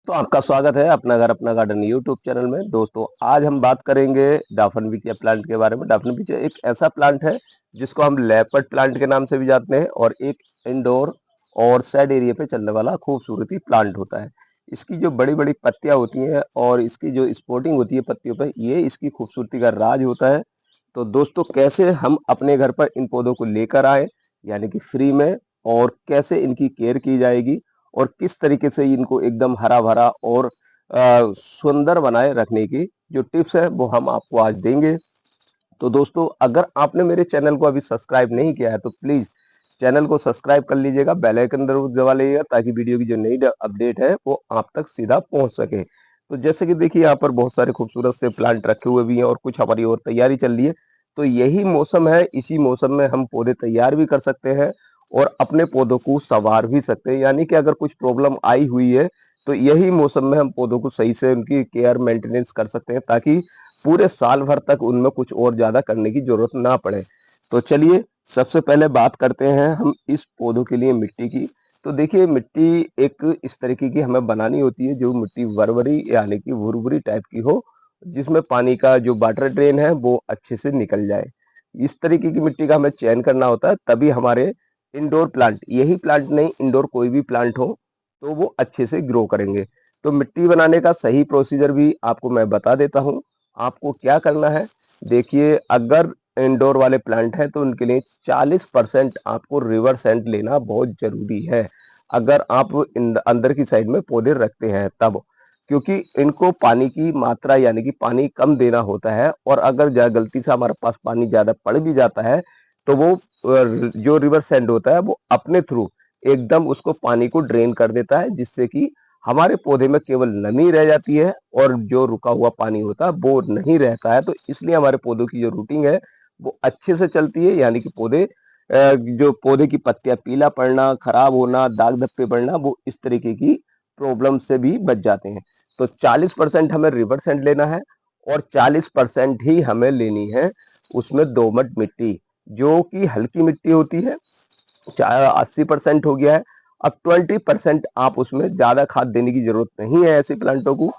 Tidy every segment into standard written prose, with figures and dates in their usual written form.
दोस्तों आपका स्वागत है अपना घर अपना गार्डन यूट्यूब चैनल में। दोस्तों आज हम बात करेंगे डाफनविकिया प्लांट के बारे में। डाफनविकिया एक ऐसा प्लांट है जिसको हम लेपर्ड प्लांट के नाम से भी जानते हैं और एक इंडोर और साइड एरिया पे चलने वाला खूबसूरती प्लांट होता है। इसकी जो बड़ी बड़ी पत्तियां होती हैं और इसकी जो स्पोर्टिंग होती है पत्तियों पर, ये इसकी खूबसूरती का राज होता है। तो दोस्तों कैसे हम अपने घर पर इन पौधों को लेकर आए, यानी कि फ्री में, और कैसे इनकी केयर की जाएगी और किस तरीके से इनको एकदम हरा भरा और सुंदर बनाए रखने की जो टिप्स है वो हम आपको आज देंगे। तो दोस्तों अगर आपने मेरे चैनल को अभी सब्सक्राइब नहीं किया है तो प्लीज चैनल को सब्सक्राइब कर लीजिएगा, बेल आइकन जरूर दबा लीजिएगा ताकि वीडियो की जो नई अपडेट है वो आप तक सीधा पहुंच सके। तो जैसे कि देखिए यहाँ पर बहुत सारे खूबसूरत से प्लांट रखे हुए भी हैं और कुछ हमारी और तैयारी चल रही है। तो यही मौसम है, इसी मौसम में हम पौधे तैयार भी कर सकते हैं और अपने पौधों को संवार भी सकते हैं। यानी कि अगर कुछ प्रॉब्लम आई हुई है तो यही मौसम में हम पौधों को सही से उनकी केयर मेंटेनेंस कर सकते हैं ताकि पूरे साल भर तक उनमें कुछ और ज्यादा करने की जरूरत ना पड़े। तो चलिए सबसे पहले बात करते हैं हम इस पौधों के लिए मिट्टी की। तो देखिए मिट्टी एक इस तरीके की हमें बनानी होती है जो मिट्टी वरवरी यानी कि भुरभुरी टाइप की हो, जिसमें पानी का जो वाटर ड्रेन है वो अच्छे से निकल जाए। इस तरीके की मिट्टी का हमें चयन करना होता है, तभी हमारे इंडोर प्लांट, यही प्लांट नहीं इंडोर कोई भी प्लांट हो तो वो अच्छे से ग्रो करेंगे। तो मिट्टी बनाने का सही प्रोसीजर भी आपको मैं बता देता हूँ। आपको क्या करना है, देखिए अगर इंडोर वाले प्लांट हैं तो उनके लिए 40% आपको रिवर सेंट लेना बहुत जरूरी है। अगर आप अंदर की साइड में पौधे रखते हैं तब, क्योंकि इनको पानी की मात्रा यानी कि पानी कम देना होता है और अगर गलती से हमारे पास पानी ज्यादा पड़ भी जाता है तो वो जो रिवर सेंड होता है वो अपने थ्रू एकदम उसको पानी को ड्रेन कर देता है, जिससे कि हमारे पौधे में केवल नमी रह जाती है और जो रुका हुआ पानी होता है वो नहीं रहता है। तो इसलिए हमारे पौधों की जो रूटिंग है वो अच्छे से चलती है, यानी कि पौधे जो पौधे की पत्तियां पीला पड़ना, खराब होना, दाग धब्बे पड़ना, वो इस तरीके की प्रॉब्लम से भी बच जाते हैं। तो 40% हमें रिवर सेंड लेना है और 40% ही हमें लेनी है उसमें दोमट मिट्टी, जो कि हल्की मिट्टी होती है। 80% हो गया है। अब 20% आप उसमें ज्यादा खाद देने की जरूरत नहीं है ऐसे प्लांटों को।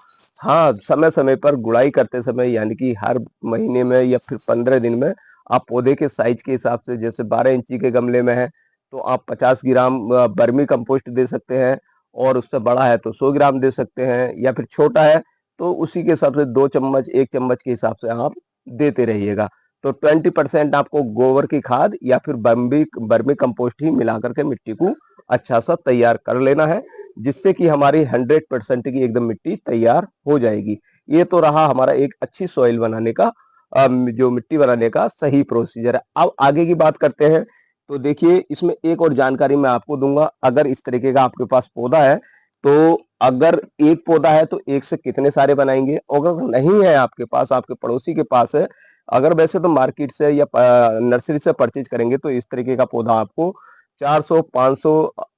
हाँ, समय समय पर गुड़ाई करते समय यानी कि हर महीने में या फिर 15 दिन में आप पौधे के साइज के हिसाब से, जैसे 12 इंची के गमले में है तो आप 50 ग्राम बर्मी कंपोस्ट दे सकते हैं, और उससे बड़ा है तो 100 ग्राम दे सकते हैं, या फिर छोटा है तो उसी के हिसाब से 2 चम्मच 1 चम्मच के हिसाब से आप देते रहिएगा। तो 20% आपको गोबर की खाद या फिर बर्मी बर्मी कंपोस्ट ही मिला करके मिट्टी को अच्छा सा तैयार कर लेना है, जिससे कि हमारी 100% की एकदम मिट्टी तैयार हो जाएगी। ये तो रहा हमारा एक अच्छी सॉइल बनाने का जो मिट्टी बनाने का सही प्रोसीजर है। अब आगे की बात करते हैं। तो देखिए इसमें एक और जानकारी मैं आपको दूंगा। अगर इस तरीके का आपके पास पौधा है तो अगर एक पौधा है तो एक से कितने सारे बनाएंगे, और अगर नहीं है आपके पास, आपके पड़ोसी के पास है, अगर वैसे तो मार्केट से या नर्सरी से परचेज करेंगे तो इस तरीके का पौधा आपको 400 500,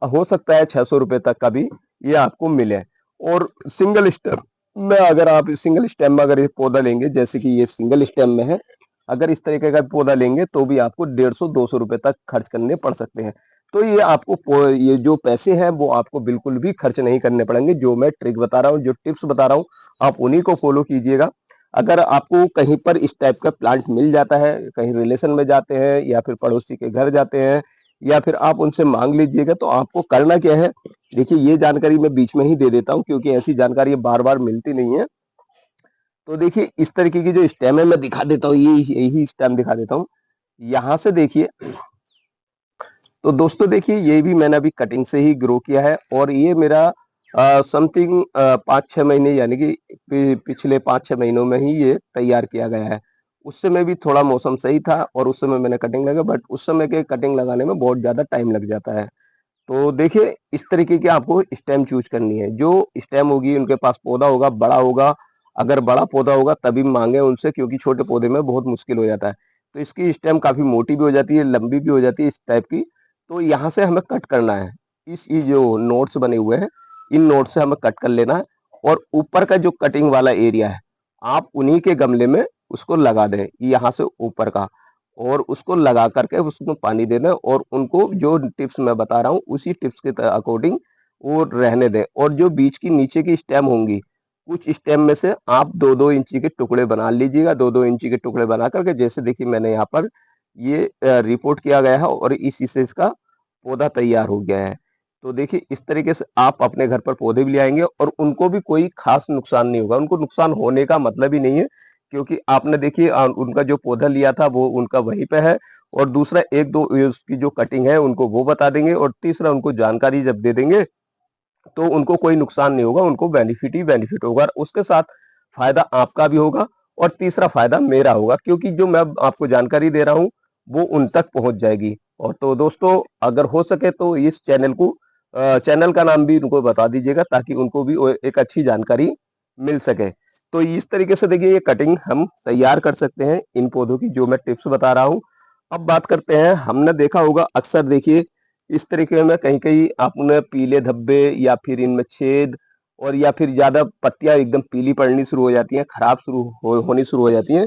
हो सकता है 600 रुपए तक का भी ये आपको मिले। और सिंगल स्टेम में, अगर आप सिंगल स्टेम में अगर ये पौधा लेंगे, जैसे कि ये सिंगल स्टेम में है, अगर इस तरीके का पौधा लेंगे तो भी आपको 150 200 रुपए तक खर्च करने पड़ सकते हैं। तो ये आपको ये जो पैसे हैं वो आपको बिल्कुल भी खर्च नहीं करने पड़ेंगे। जो मैं ट्रिक बता रहा हूँ, जो टिप्स बता रहा हूँ, आप उन्हीं को फॉलो कीजिएगा। अगर आपको कहीं पर इस टाइप का प्लांट मिल जाता है, कहीं रिलेशन में जाते हैं या फिर पड़ोसी के घर जाते हैं या फिर आप उनसे मांग लीजिएगा, तो आपको करना क्या है, देखिए ये जानकारी मैं बीच में ही दे देता हूँ क्योंकि ऐसी जानकारी बार बार मिलती नहीं है। तो देखिए इस तरीके की जो स्टेम है मैं दिखा देता हूँ, ये यही स्टेम दिखा देता हूँ। यहाँ से देखिए, तो दोस्तों देखिए ये भी मैंने अभी कटिंग से ही ग्रो किया है और ये मेरा समथिंग 5-6 महीने यानी कि पिछले 5-6 महीनों में ही ये तैयार किया गया है। उस समय भी थोड़ा मौसम सही था और उस समय मैंने कटिंग लगा, बट उस समय के कटिंग लगाने में बहुत ज्यादा टाइम लग जाता है। तो देखिए इस तरीके की आपको स्टेम चूज करनी है। जो स्टेम होगी उनके पास पौधा होगा, बड़ा होगा, अगर बड़ा पौधा होगा तभी मांगे उनसे, क्योंकि छोटे पौधे में बहुत मुश्किल हो जाता है। तो इसकी स्टेम काफी मोटी भी हो जाती है, लंबी भी हो जाती है इस टाइप की। तो यहाँ से हमें कट करना है, इस ये जो नोट्स बने हुए हैं इन नोट से हमें कट कर लेना है, और ऊपर का जो कटिंग वाला एरिया है आप उन्हीं के गमले में उसको लगा दें, यहाँ से ऊपर का, और उसको लगा करके उसको पानी देना है और उनको जो टिप्स मैं बता रहा हूँ उसी टिप्स के अकॉर्डिंग वो रहने दें। और जो बीच की नीचे की स्टेम होंगी, कुछ स्टेम में से आप 2-2 इंची के टुकड़े बना लीजिएगा। 2-2 इंची के टुकड़े बना करके, जैसे देखिए मैंने यहाँ पर ये रिपोर्ट किया गया है और इसी से इसका पौधा तैयार हो गया है। तो देखिए इस तरीके से आप अपने घर पर पौधे भी ले आएंगे और उनको भी कोई खास नुकसान नहीं होगा। उनको नुकसान होने का मतलब ही नहीं है, क्योंकि आपने देखिए उनका जो पौधा लिया था वो उनका वहीं पे है। और दूसरा, एक दो उसकी जो कटिंग है उनको वो बता देंगे, और तीसरा उनको जानकारी जब दे देंगे तो उनको कोई नुकसान नहीं होगा, उनको बेनिफिट ही बेनिफिट होगा। उसके साथ फायदा आपका भी होगा और तीसरा फायदा मेरा होगा, क्योंकि जो मैं आपको जानकारी दे रहा हूँ वो उन तक पहुंच जाएगी। और तो दोस्तों, अगर हो सके तो इस चैनल को चैनल का नाम भी उनको बता दीजिएगा, ताकि उनको भी एक अच्छी जानकारी मिल सके। तो इस तरीके से देखिए ये कटिंग हम तैयार कर सकते हैं इन पौधों की, जो मैं टिप्स बता रहा हूँ। अब बात करते हैं, हमने देखा होगा अक्सर, देखिए इस तरीके में कहीं कहीं आपने पीले धब्बे या फिर इनमें छेद, और या फिर ज्यादा पत्तियां एकदम पीली पड़नी शुरू हो जाती हैं, खराब होनी शुरू हो जाती हैं।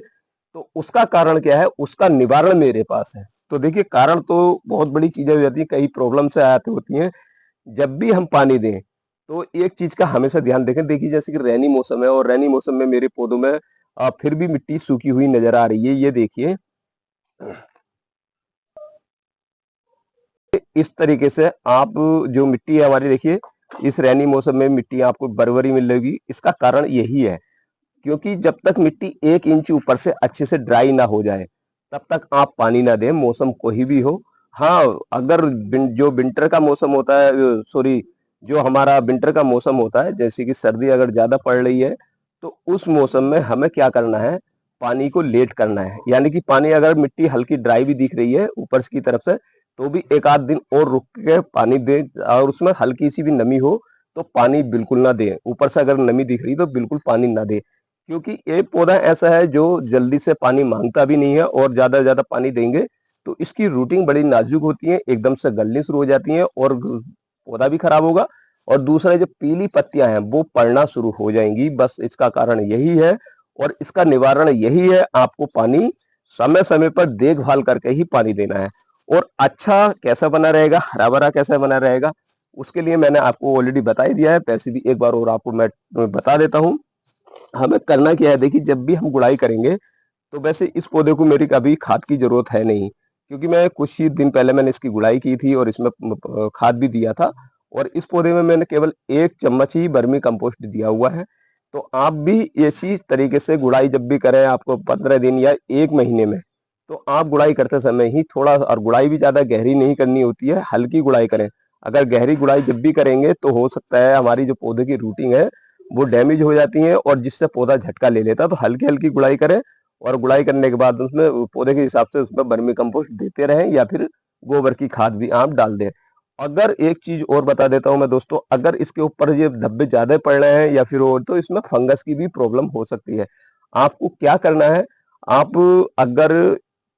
तो उसका कारण क्या है, उसका निवारण मेरे पास है। तो देखिए कारण तो बहुत बड़ी चीजें हो जाती है, कई प्रॉब्लम से आती होती हैं। जब भी हम पानी दें तो एक चीज का हमेशा ध्यान देखें। देखिए जैसे कि रैनी मौसम है, और रैनी मौसम में मेरे पौधों में फिर भी मिट्टी सूखी हुई नजर आ रही है। ये देखिए इस तरीके से आप, जो मिट्टी है हमारी, देखिए इस रैनी मौसम में मिट्टी आपको बरबरी मिलेगी। इसका कारण यही है, क्योंकि जब तक मिट्टी 1 इंच ऊपर से अच्छे से ड्राई ना हो जाए तब तक आप पानी ना दें, मौसम कोई भी हो। हाँ, अगर जो विंटर का मौसम होता है, सॉरी, जो हमारा विंटर का मौसम होता है, जैसे कि सर्दी अगर ज्यादा पड़ रही है, तो उस मौसम में हमें क्या करना है, पानी को लेट करना है। यानी कि पानी, अगर मिट्टी हल्की ड्राई भी दिख रही है ऊपर की तरफ से, तो भी एक आध दिन और रुक के पानी दें। और उसमें हल्की सी भी नमी हो तो पानी बिल्कुल ना दें। ऊपर से अगर नमी दिख रही है तो बिल्कुल पानी ना दें, क्योंकि ये पौधा ऐसा है जो जल्दी से पानी मांगता भी नहीं है, और ज्यादा ज्यादा पानी देंगे तो इसकी रूटिंग बड़ी नाजुक होती है, एकदम से गलनी शुरू हो जाती है और पौधा भी खराब होगा। और दूसरा, जो पीली पत्तियां हैं वो पड़ना शुरू हो जाएंगी। बस इसका कारण यही है, और इसका निवारण यही है, आपको पानी समय समय पर देखभाल करके ही पानी देना है। और अच्छा कैसा बना रहेगा, हरा भरा कैसा बना रहेगा, उसके लिए मैंने आपको ऑलरेडी बता ही दिया है। वैसे भी एक बार और आपको मैं बता देता हूँ। हमें करना क्या है, देखिए जब भी हम गुड़ाई करेंगे, तो वैसे इस पौधे को मेरी कभी खाद की जरूरत है नहीं, क्योंकि मैं कुछ ही दिन पहले मैंने इसकी गुड़ाई की थी और इसमें खाद भी दिया था। और इस पौधे में मैंने केवल 1 चम्मच ही वर्मी कंपोस्ट दिया हुआ है। तो आप भी इसी तरीके से गुड़ाई जब भी करें, आपको 15 दिन या 1 महीने में, तो आप गुड़ाई करते समय ही थोड़ा, और गुड़ाई भी ज्यादा गहरी नहीं करनी होती है, हल्की गुड़ाई करें। अगर गहरी गुड़ाई जब भी करेंगे तो हो सकता है हमारी जो पौधे की रूटिंग है वो डैमेज हो जाती है, और जिससे पौधा झटका ले लेता है। तो हल्की हल्की गुड़ाई करें, और गुड़ाई करने के बाद उसमें पौधे के हिसाब से उसमें वर्मी कंपोस्ट देते रहें, या फिर गोबर की खाद भी आप डाल दें। अगर एक चीज और बता देता हूं मैं दोस्तों, अगर इसके ऊपर ये धब्बे ज्यादा पड़ रहे हैं या फिर और, तो इसमें फंगस की भी प्रॉब्लम हो सकती है। आपको क्या करना है, आप अगर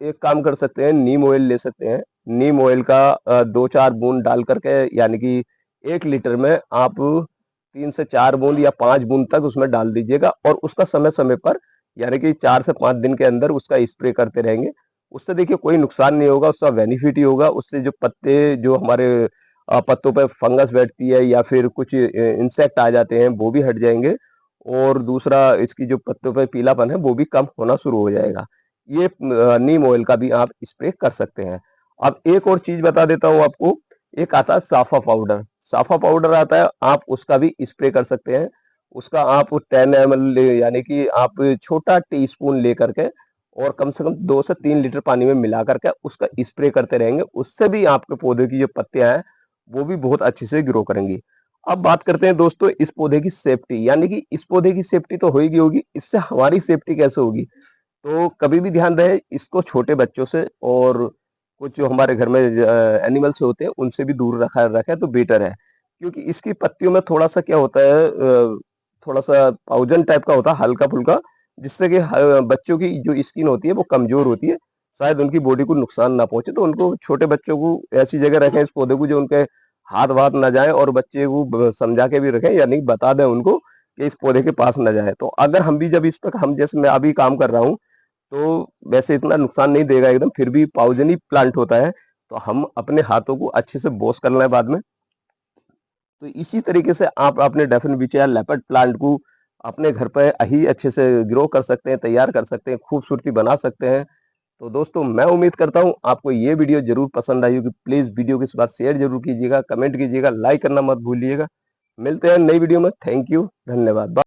एक काम कर सकते हैं, नीम ऑयल ले सकते हैं। नीम ऑयल का 2-4 बूंद डाल करके, यानी कि 1 लीटर में आप 3 से 4 बूंद या 5 बूंद तक उसमें डाल दीजिएगा, और उसका समय समय पर, यानी कि 4 से 5 दिन के अंदर उसका स्प्रे करते रहेंगे। उससे देखिए कोई नुकसान नहीं होगा, उसका बेनिफिट ही होगा। उससे जो पत्ते, जो हमारे पत्तों पे फंगस बैठती है या फिर कुछ इंसेक्ट आ जाते हैं, वो भी हट जाएंगे। और दूसरा, इसकी जो पत्तों पे पीलापन है वो भी कम होना शुरू हो जाएगा। ये नीम ऑयल का भी आप स्प्रे कर सकते हैं। अब एक और चीज बता देता हूँ आपको, एक आता है साफा पाउडर। साफा पाउडर आता है, आप उसका भी स्प्रे कर सकते हैं। उसका आप 10 ml, यानी कि आप छोटा टीस्पून ले करके, और कम से कम 2 से 3 लीटर पानी में मिला करके उसका स्प्रे करते रहेंगे। उससे भी आपके पौधे की जो पत्तियां हैं वो भी बहुत अच्छे से ग्रो करेंगी। अब बात करते हैं दोस्तों इस पौधे की सेफ्टी, यानी कि इस पौधे की सेफ्टी तो होगी होगी, इससे हमारी सेफ्टी कैसे होगी। तो कभी भी ध्यान रहे, इसको छोटे बच्चों से और कुछ जो हमारे घर में एनिमल्स होते हैं उनसे भी दूर रखा रखे तो बेटर है। क्योंकि इसकी पत्तियों में थोड़ा सा क्या होता है, थोड़ा सा पाउजन टाइप का होता है, हल्का फुल्का, जिससे कि बच्चों की जो स्किन होती है वो कमजोर होती है, शायद उनकी बॉडी को नुकसान ना पहुंचे। तो उनको, छोटे बच्चों को ऐसी जगह रखें इस पौधे को जो उनके हाथ वाथ ना जाए, और बच्चे को समझा के भी रखें, यानी बता दें उनको कि इस पौधे के पास ना जाए। तो अगर हम भी, जब इस पर, हम जैसे मैं अभी काम कर रहा हूँ, तो वैसे इतना नुकसान नहीं देगा एकदम, फिर भी पाउजनी प्लांट होता है, तो हम अपने हाथों को अच्छे से वॉश करना है बाद में। तो इसी तरीके से आप अपने डैफनविचिया लेपर्ड प्लांट को अपने घर पे ही अच्छे से ग्रो कर सकते हैं, तैयार कर सकते हैं, खूबसूरती बना सकते हैं। तो दोस्तों मैं उम्मीद करता हूँ आपको ये वीडियो ज़रूर पसंद आई होगी। प्लीज़ वीडियो को इस बार शेयर ज़रूर कीजिएगा, कमेंट कीजिएगा, लाइक करना मत भूलिएगा। मिलते हैं नई वीडियो में। थैंक यू, धन्यवाद।